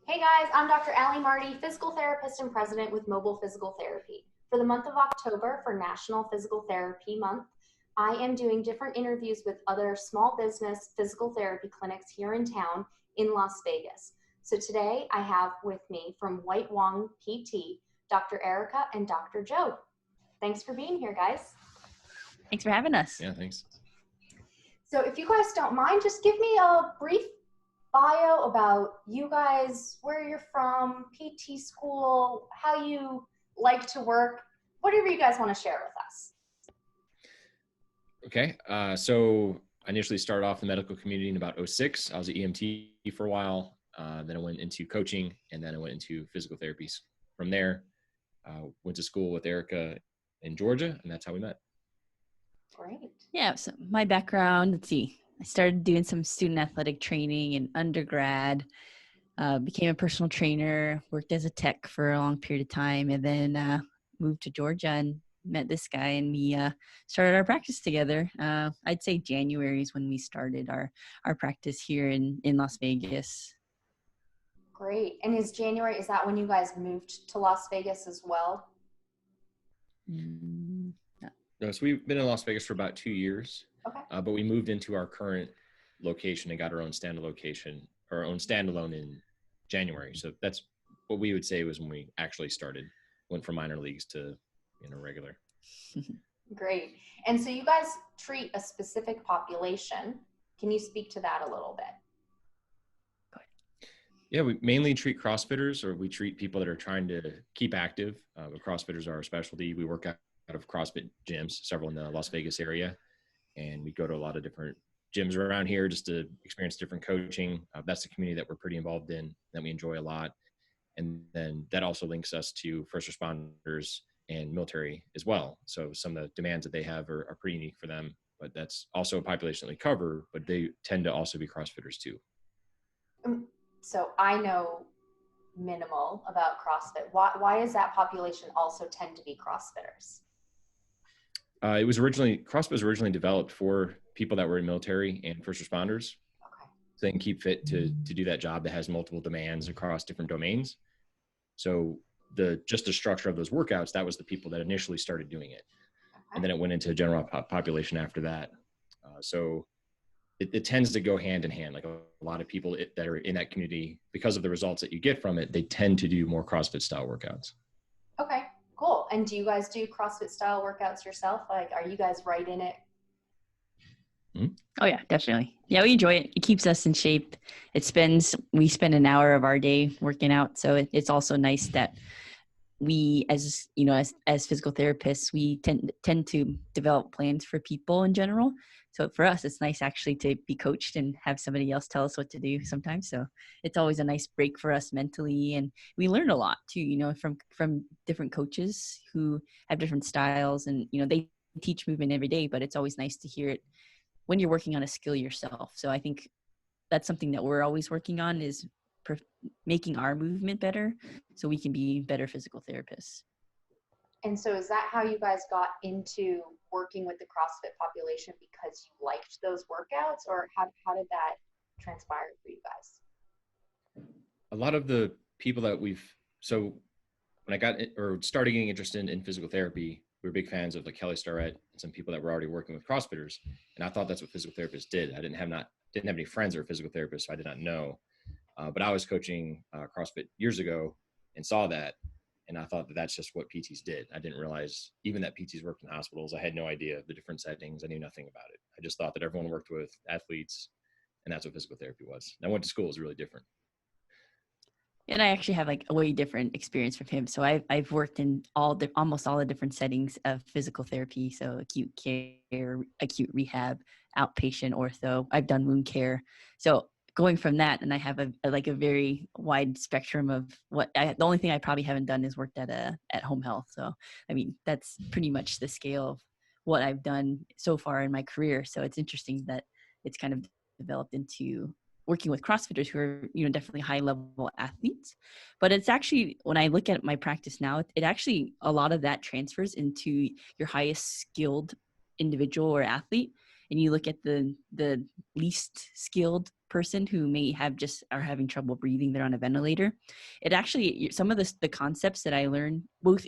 Hey guys, I'm Dr. Allie Marty, physical therapist and president with Mobile Physical Therapy. For the month of October, for National Physical Therapy Month, I am doing different interviews with other small business physical therapy clinics here in town in Las Vegas. So today I have with me from Wong PT, Dr. Erica and Dr. Joe. Thanks for being here, guys. Thanks for having us. Yeah, thanks. So if you guys don't mind, just give me a brief bio about you guys, where you're from, PT school, how you like to work, whatever you guys want to share with us. Okay, so I initially started off in the medical community in about 06. I was an EMT for a while. Then I went into coaching, and then I went into physical therapies. From there, went to school with Erica in Georgia, and that's how we met. Great. Yeah, so my background, let's see. I started doing some student athletic training in undergrad, became a personal trainer, worked as a tech for a long period of time, and then moved to Georgia and met this guy, and we started our practice together. I'd say January is when we started our practice here in Las Vegas. Great. And is that when you guys moved to Las Vegas as well? No, so we've been in Las Vegas for about 2 years. Okay. But we moved into our current location and got our own standalone in January. So that's what we would say was when we actually started, went from minor leagues to regular. Great. And so you guys treat a specific population. Can you speak to that a little bit? Yeah, we mainly treat CrossFitters, or we treat people that are trying to keep active. CrossFitters are our specialty. We work out of CrossFit gyms, several in the Las Vegas area, and we go to a lot of different gyms around here just to experience different coaching. That's the community that we're pretty involved in, that we enjoy a lot. And then that also links us to first responders and military as well. So some of the demands that they have are pretty unique for them, but that's also a population that we cover, but they tend to also be CrossFitters too. So I know minimal about CrossFit. Why does that population also tend to be CrossFitters? CrossFit was originally developed for people that were in military and first responders. Okay. So they can keep fit to do that job that has multiple demands across different domains. So just the structure of those workouts, that was the people that initially started doing it. Okay. And then it went into general population after that. So it tends to go hand in hand. Like a lot of people that are in that community, because of the results that you get from it, they tend to do more CrossFit style workouts. Okay, cool. And do you guys do CrossFit style workouts yourself? Like, are you guys right in it? Mm-hmm. Oh yeah, definitely. Yeah, we enjoy it. It keeps us in shape. We spend an hour of our day working out. So it's also nice that we, as physical therapists, we tend to develop plans for people in general. So for us, it's nice actually to be coached and have somebody else tell us what to do sometimes. So it's always a nice break for us mentally. And we learn a lot too, from different coaches who have different styles, and, they teach movement every day, but it's always nice to hear it when you're working on a skill yourself. So I think that's something that we're always working on, is making our movement better so we can be better physical therapists. And so is that how you guys got into working with the CrossFit population, because you liked those workouts, or how did that transpire for you guys? A lot of the people that so when I started getting interested in physical therapy, we were big fans of like Kelly Starrett and some people that were already working with CrossFitters. And I thought that's what physical therapists did. I didn't have any friends that were physical therapists, so I did not know. But I was coaching CrossFit years ago and saw that. And I thought that that's just what PTs did. I didn't realize even that PTs worked in hospitals. I had no idea the different settings. I knew nothing about it. I just thought that everyone worked with athletes, and that's what physical therapy was. And I went to school. It was really different. And I actually have like a way different experience from him. So I've worked in almost all the different settings of physical therapy. So acute care, acute rehab, outpatient ortho. I've done wound care. So going from that, and I have a very wide spectrum of the only thing I probably haven't done is worked at home health. So, I mean, that's pretty much the scale of what I've done so far in my career. So it's interesting that it's kind of developed into working with CrossFitters who are, definitely high level athletes. But it's actually, when I look at my practice now, it actually, a lot of that transfers into your highest skilled individual or athlete. And you look at the least skilled person who may have just are having trouble breathing, they're on a ventilator. It actually, some of the concepts that I learned both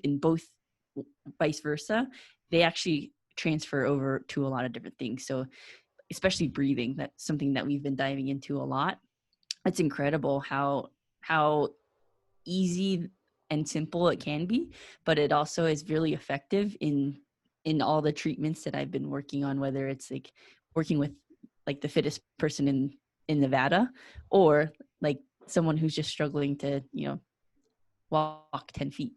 vice versa, they actually transfer over to a lot of different things. So especially breathing, that's something that we've been diving into a lot. It's incredible how easy and simple it can be, but it also is really effective in all the treatments that I've been working on, whether it's like working with like the fittest person in Nevada, or like someone who's just struggling to, walk 10 feet.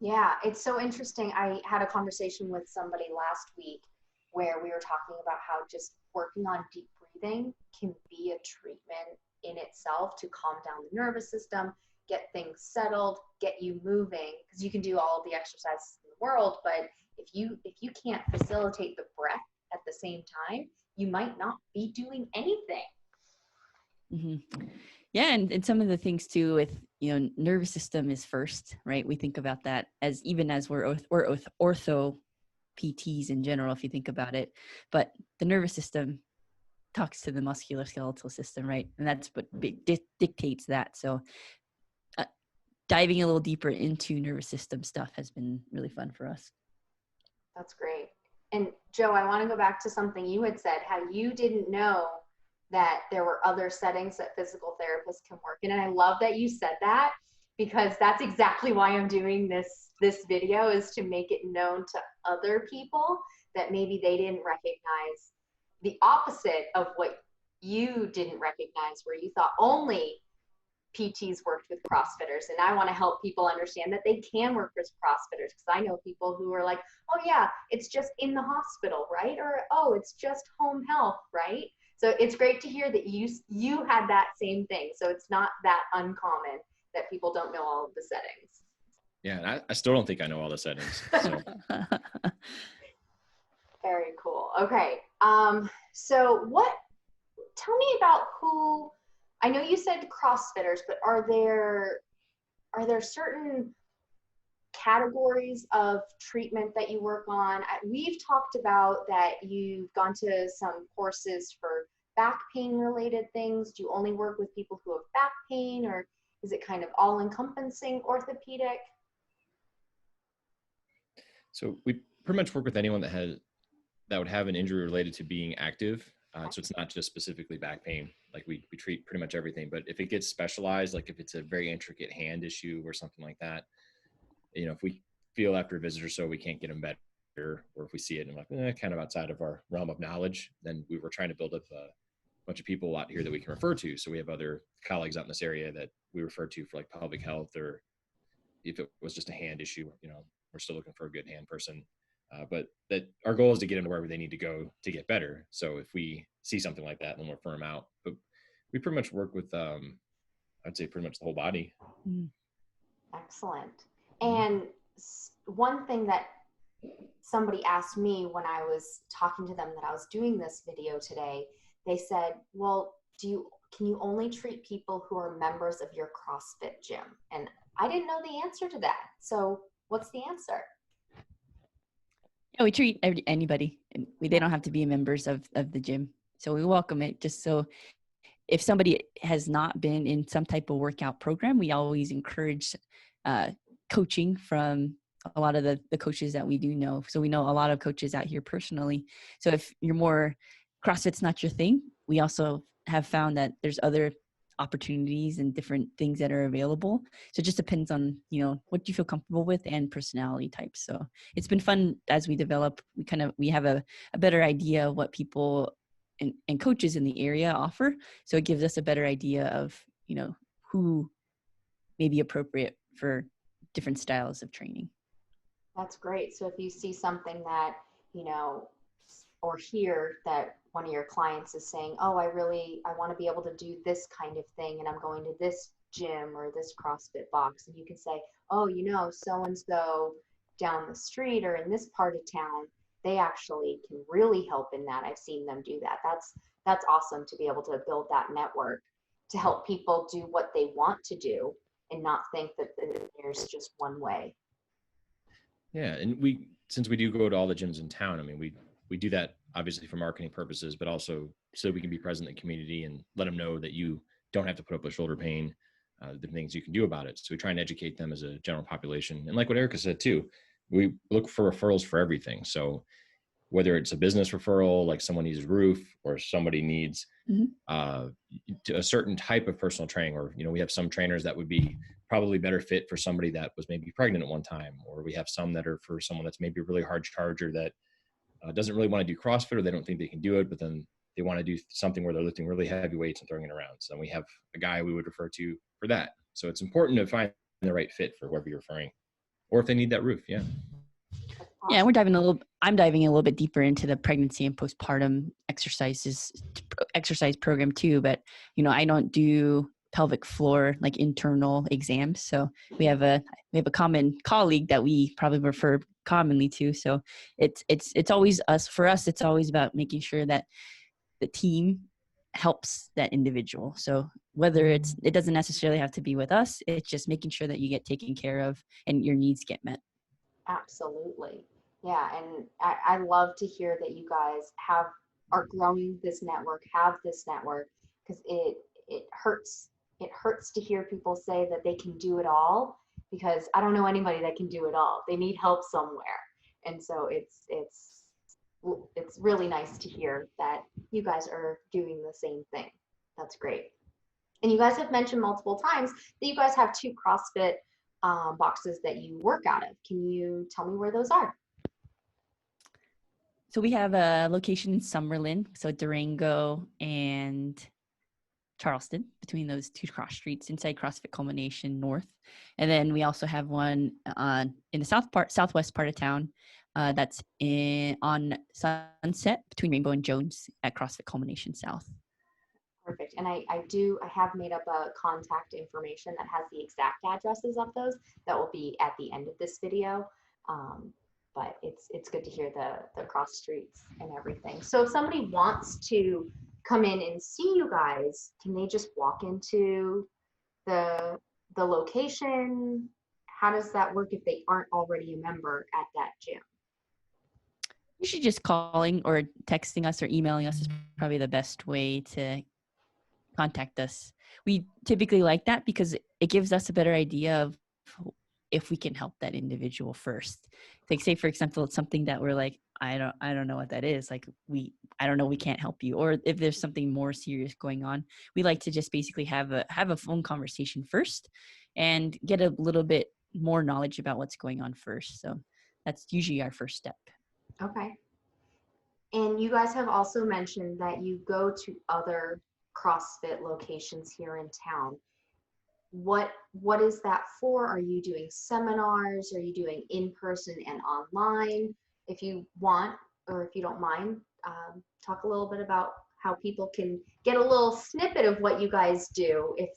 Yeah, it's so interesting. I had a conversation with somebody last week where we were talking about how just working on deep breathing can be a treatment in itself to calm down the nervous system, get things settled, get you moving, because you can do all of the exercises in the world, but if you can't facilitate the breath at the same time, you might not be doing anything. Mm-hmm. Yeah, and some of the things too with, nervous system is first, right? We think about that as even as we're ortho PTs in general, if you think about it, but the nervous system talks to the musculoskeletal system, right? And that's what dictates that. So diving a little deeper into nervous system stuff has been really fun for us. That's great. And Joe, I want to go back to something you had said, how you didn't know that there were other settings that physical therapists can work in. And I love that you said that, because that's exactly why I'm doing this video, is to make it known to other people that maybe they didn't recognize the opposite of what you didn't recognize, where you thought only PTs worked with CrossFitters. And I want to help people understand that they can work with CrossFitters, because I know people who are like, oh yeah, it's just in the hospital, right? Or, oh, it's just home health, right? So it's great to hear that you had that same thing. So it's not that uncommon that people don't know all of the settings. Yeah, and I still don't think I know all the settings. So. Very cool. Okay. So tell me about who, I know you said CrossFitters, but are there certain categories of treatment that you work on? We've talked about that you've gone to some courses for back pain related things. Do you only work with people who have back pain, or is it kind of all encompassing orthopedic? So we pretty much work with anyone that would have an injury related to being active. So it's not just specifically back pain. Like we treat pretty much everything, but if it gets specialized, like if it's a very intricate hand issue or something like that, if we feel after a visit or so we can't get them better, or if we see it and like kind of outside of our realm of knowledge, then we were trying to build up a bunch of people out here that we can refer to. So we have other colleagues out in this area that we refer to for like public health, or if it was just a hand issue, we're still looking for a good hand person. But that our goal is to get them to wherever they need to go to get better. So if we see something like that, then we'll refer them out. But we pretty much work with, I'd say pretty much the whole body. Excellent. And one thing that somebody asked me when I was talking to them that I was doing this video today, they said, well, can you only treat people who are members of your CrossFit gym? And I didn't know the answer to that. So what's the answer? Yeah, we treat anybody. They don't have to be members of the gym. So we welcome it. Just so if somebody has not been in some type of workout program, we always encourage coaching from a lot of the coaches that we do know. So we know a lot of coaches out here personally. So if you're more CrossFit's not your thing, we also have found that there's other opportunities and different things that are available. So it just depends on, what you feel comfortable with and personality types. So it's been fun as we develop. We have a better idea of what people and coaches in the area offer. So it gives us a better idea of, who may be appropriate for different styles of training. That's great. So if you see something that, or hear that one of your clients is saying, oh, I want to be able to do this kind of thing, and I'm going to this gym or this CrossFit box, and you can say, oh, so-and-so down the street or in this part of town, they actually can really help in that. I've seen them do that. That's awesome to be able to build that network to help people do what they want to do and not think that there's just one way. Yeah, and since we do go to all the gyms in town, we do that obviously for marketing purposes, but also so we can be present in the community and let them know that you don't have to put up with shoulder pain, the things you can do about it. So we try and educate them as a general population. And like what Erica said too, we look for referrals for everything. So whether it's a business referral, like someone needs a roof, or somebody needs a certain type of personal training, or, we have some trainers that would be probably better fit for somebody that was maybe pregnant at one time, or we have some that are for someone that's maybe a really hard charger that doesn't really want to do CrossFit, or they don't think they can do it, but then they want to do something where they're lifting really heavy weights and throwing it around. So we have a guy we would refer to for that. So it's important to find the right fit for whoever you're referring, or if they need that roof. Yeah. Yeah, I'm diving a little bit deeper into the pregnancy and postpartum exercise program too. But, I don't do pelvic floor, like internal exams. So we have a common colleague that we probably refer commonly to. So it's always us. For us, it's always about making sure that the team helps that individual. So whether it doesn't necessarily have to be with us, it's just making sure that you get taken care of and your needs get met. Absolutely. Yeah. And I love to hear that you guys are growing this network, because it hurts. It hurts to hear people say that they can do it all, because I don't know anybody that can do it all. They need help somewhere. And so it's really nice to hear that you guys are doing the same thing. That's great. And you guys have mentioned multiple times that you guys have 2 CrossFit boxes that you work out of. Can you tell me where those are? So we have a location in Summerlin, so Durango and Charleston, between those 2 cross streets inside CrossFit Culmination North. And then we also have one in the southwest part of town that's on Sunset between Rainbow and Jones at CrossFit Culmination South. Perfect. And I have made up a contact information that has the exact addresses of those that will be at the end of this video. But it's good to hear the cross streets and everything. So if somebody wants to come in and see you guys, can they just walk into the location? How does that work if they aren't already a member at that gym? Usually just calling or texting us or emailing us is probably the best way to contact us. We typically like that because it gives us a better idea of if we can help that individual first. Like, say for example, it's something that we're like, I don't know what that is. Like, I don't know, we can't help you. Or if there's something more serious going on, we like to just basically have a phone conversation first and get a little bit more knowledge about what's going on first. So that's usually our first step. Okay. And you guys have also mentioned that you go to other CrossFit locations here in town. What is that for? Are you doing seminars? Are you doing in-person and online? If you want, or if you don't mind, talk a little bit about how people can get a little snippet of what you guys do if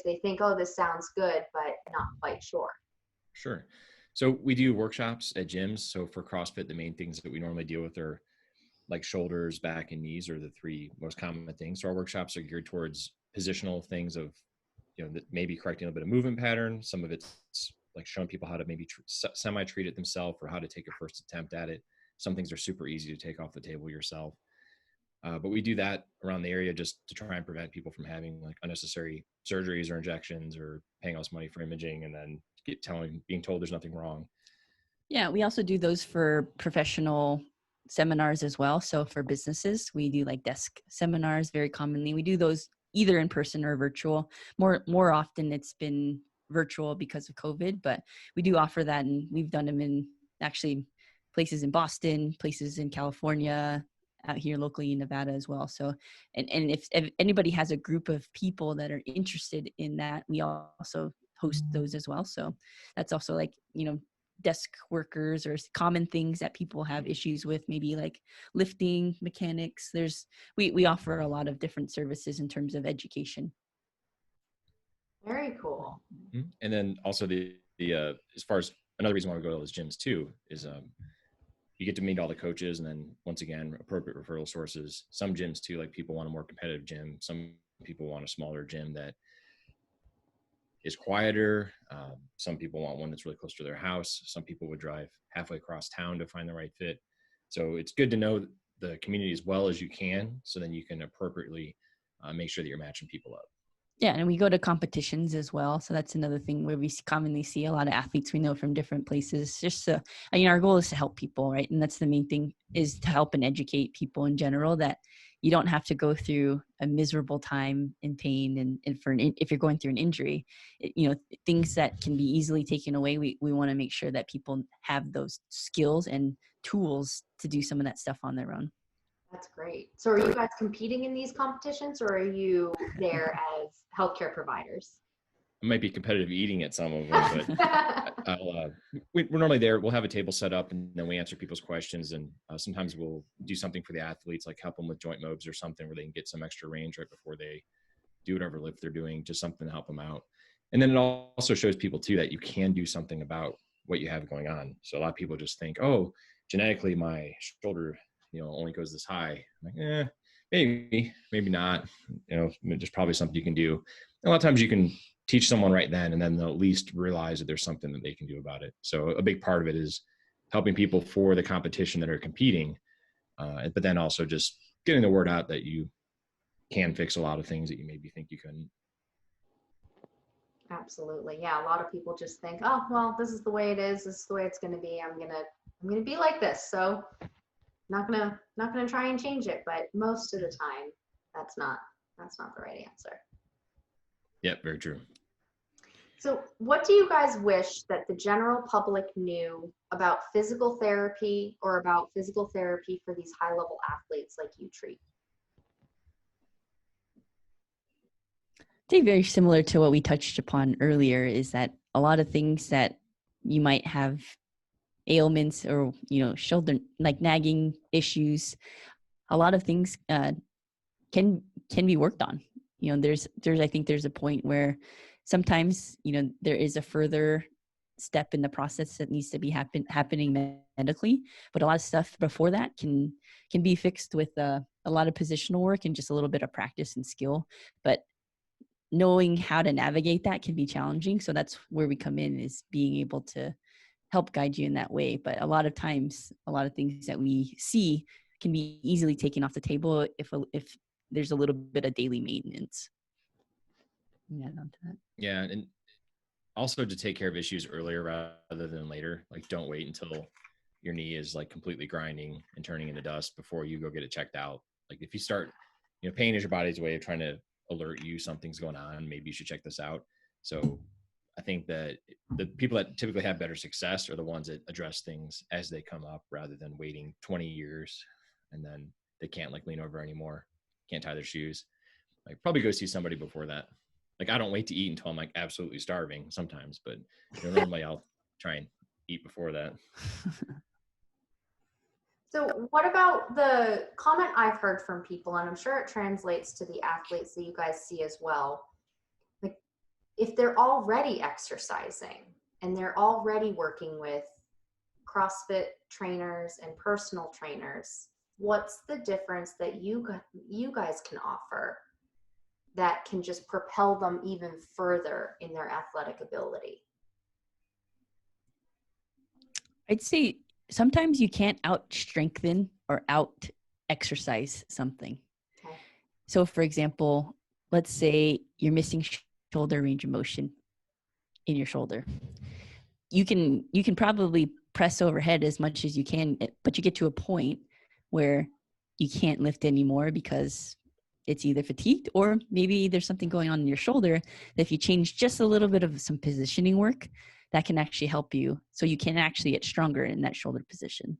they think, oh, this sounds good, but not quite sure. Sure. So we do workshops at gyms. So for CrossFit, the main things that we normally deal with are like shoulders, back, and knees are the 3 most common things. So our workshops are geared towards positional things of, maybe correcting a little bit of movement pattern. Some of it's like showing people how to maybe semi-treat it themselves, or how to take a first attempt at it. Some things are super easy to take off the table yourself. But we do that around the area just to try and prevent people from having like unnecessary surgeries or injections, or paying all this money for imaging and then being told there's nothing wrong. Yeah, we also do those for professional seminars as well. So for businesses, we do like desk seminars very commonly. We do those either in person or virtual. More often it's been virtual because of COVID, but we do offer that, and we've done them in actually places in Boston, places in California, out here locally in Nevada as well. So, and if anybody has a group of people that are interested in that, we also host those as well. So that's also like, desk workers or common things that people have issues with, maybe like lifting mechanics. We offer a lot of different services in terms of education. Very cool. And then also the as far as another reason why we go to those gyms too is you get to meet all the coaches, and then once again, appropriate referral sources. Some gyms too, like people want a more competitive gym. Some people want a smaller gym that is quieter. Some people want one that's really close to their house. Some people would drive halfway across town to find the right fit. So it's good to know the community as well as you can, so then you can appropriately make sure that you're matching people up. Yeah, and we go to competitions as well. So that's another thing where we commonly see a lot of athletes we know from different places. Just our goal is to help people, right? And that's the main thing, is to help and educate people in general, that you don't have to go through a miserable time in pain. And if you're going through an injury, things that can be easily taken away, we want to make sure that people have those skills and tools to do some of that stuff on their own. That's great. So are you guys competing in these competitions, or are you there as healthcare providers? I might be competitive eating at some of them, but we're normally there. We'll have a table set up, and then we answer people's questions. And sometimes we'll do something for the athletes, like help them with joint mobs or something where they can get some extra range right before they do whatever lift they're doing, just something to help them out. And then it also shows people too that you can do something about what you have going on. So a lot of people just think, oh, genetically my shoulder only goes this high. I'm like, maybe not. There's probably something you can do. A lot of times you can teach someone right then, and then they'll at least realize that there's something that they can do about it. So a big part of it is helping people for the competition that are competing, but then also just getting the word out that you can fix a lot of things that you maybe think you couldn't. Absolutely. Yeah. A lot of people just think, oh, well, this is the way it is. This is the way it's going to be. I'm going to be like this. So not gonna try and change it, but most of the time that's not the right answer. Yep, very true. So what do you guys wish that the general public knew about physical therapy, or about physical therapy for these high level athletes like you treat? I think very similar to what we touched upon earlier, is that a lot of things that you might have ailments or shoulder like nagging issues, a lot of things can be worked on. There's I think there's a point where sometimes there is a further step in the process that needs to be happening medically, but a lot of stuff before that can be fixed with a lot of positional work and just a little bit of practice and skill. But knowing how to navigate that can be challenging, so that's where we come in, is being able to help guide you in that way. But a lot of times, a lot of things that we see can be easily taken off the table if there's a little bit of daily maintenance. Yeah, on to that. Yeah, and also to take care of issues earlier rather than later. Like, don't wait until your knee is like completely grinding and turning into dust before you go get it checked out. Like, if you start, pain is your body's way of trying to alert you something's going on. Maybe you should check this out. So I think that the people that typically have better success are the ones that address things as they come up, rather than waiting 20 years and then they can't like lean over anymore, can't tie their shoes. Like, probably go see somebody before that. Like, I don't wait to eat until I'm like absolutely starving sometimes, but normally I'll try and eat before that. So what about the comment I've heard from people, and I'm sure it translates to the athletes that you guys see as well, like, if they're already exercising and they're already working with CrossFit trainers and personal trainers, what's the difference that you guys can offer that can just propel them even further in their athletic ability? I'd say sometimes you can't out strengthen or out exercise something. Okay. So for example, let's say you're missing shoulder range of motion in your shoulder. You can probably press overhead as much as you can, but you get to a point where you can't lift anymore because it's either fatigued or maybe there's something going on in your shoulder that if you change just a little bit of some positioning work, that can actually help you, so you can actually get stronger in that shoulder position.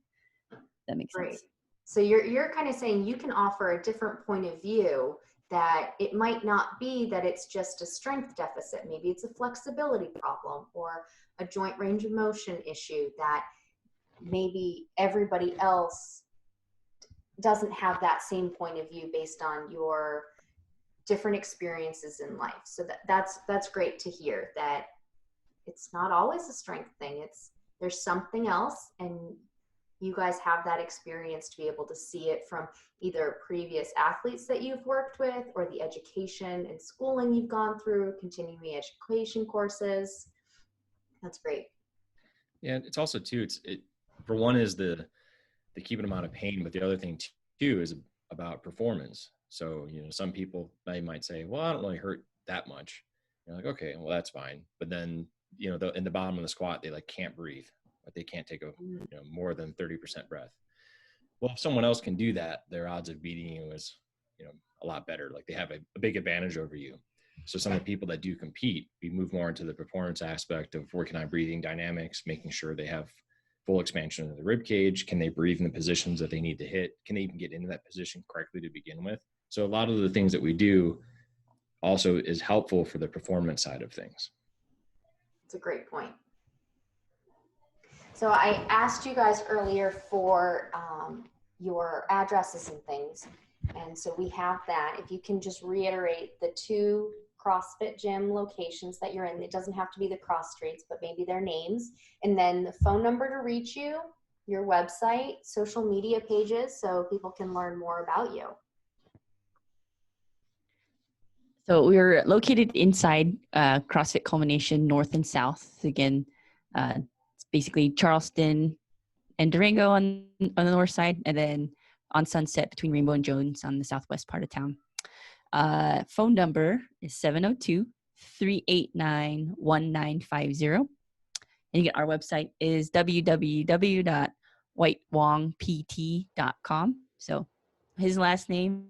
That makes sense. So you're kind of saying you can offer a different point of view, that it might not be that it's just a strength deficit. Maybe it's a flexibility problem or a joint range of motion issue that maybe everybody else doesn't have that same point of view based on your different experiences in life. So that's great to hear, that it's not always a strength thing. There's something else, and you guys have that experience to be able to see it from either previous athletes that you've worked with, or the education and schooling you've gone through, continuing education courses. That's great. Yeah, it's also too, for one is the keeping them out of pain, but the other thing too is about performance. So, some people, they might say, well, I don't really hurt that much. You're like, okay, well, that's fine. But then, in the bottom of the squat, they like can't breathe, but they can't take more than 30% breath. Well, if someone else can do that, their odds of beating you is, a lot better. Like they have a big advantage over you. So some of the people that do compete, we move more into the performance aspect of working on breathing dynamics, making sure they have full expansion of the rib cage. Can they breathe in the positions that they need to hit? Can they even get into that position correctly to begin with? So a lot of the things that we do also is helpful for the performance side of things. That's a great point. So I asked you guys earlier for your addresses and things. And so we have that. If you can just reiterate the 2 CrossFit gym locations that you're in. It doesn't have to be the cross streets, but maybe their names. And then the phone number to reach you, your website, social media pages, so people can learn more about you. So we're located inside CrossFit Culmination North and South. Again, it's basically Charleston and Durango on the north side, and then on Sunset between Rainbow and Jones on the southwest part of town. Phone number is 702-389-1950. And again, our website is www.whitewongpt.com. So his last name,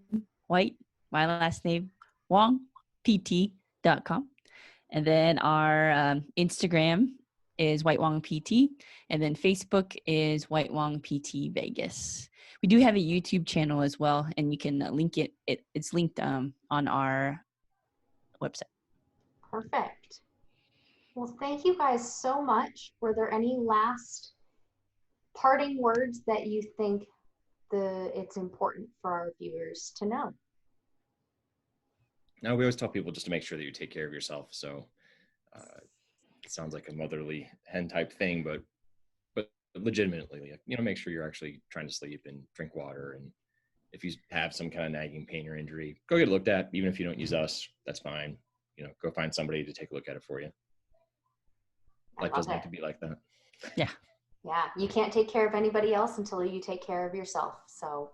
White, my last name, Wong, pt.com. And then our Instagram is White Wong PT. And then Facebook is White Wong PT Vegas. We do have a YouTube channel as well, and you can link it. It's linked on our website. Perfect. Well, thank you guys so much. Were there any last parting words that you think it's important for our viewers to know? No, we always tell people just to make sure that you take care of yourself. So it sounds like a motherly hen type thing, but legitimately, make sure you're actually trying to sleep and drink water. And if you have some kind of nagging pain or injury, go get it looked at. Even if you don't use us, that's fine. Go find somebody to take a look at it for you. Life doesn't have to be like that. Yeah. Yeah. You can't take care of anybody else until you take care of yourself. So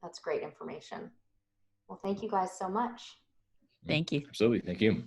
that's great information. Well, thank you guys so much. Thank you. Absolutely. Thank you.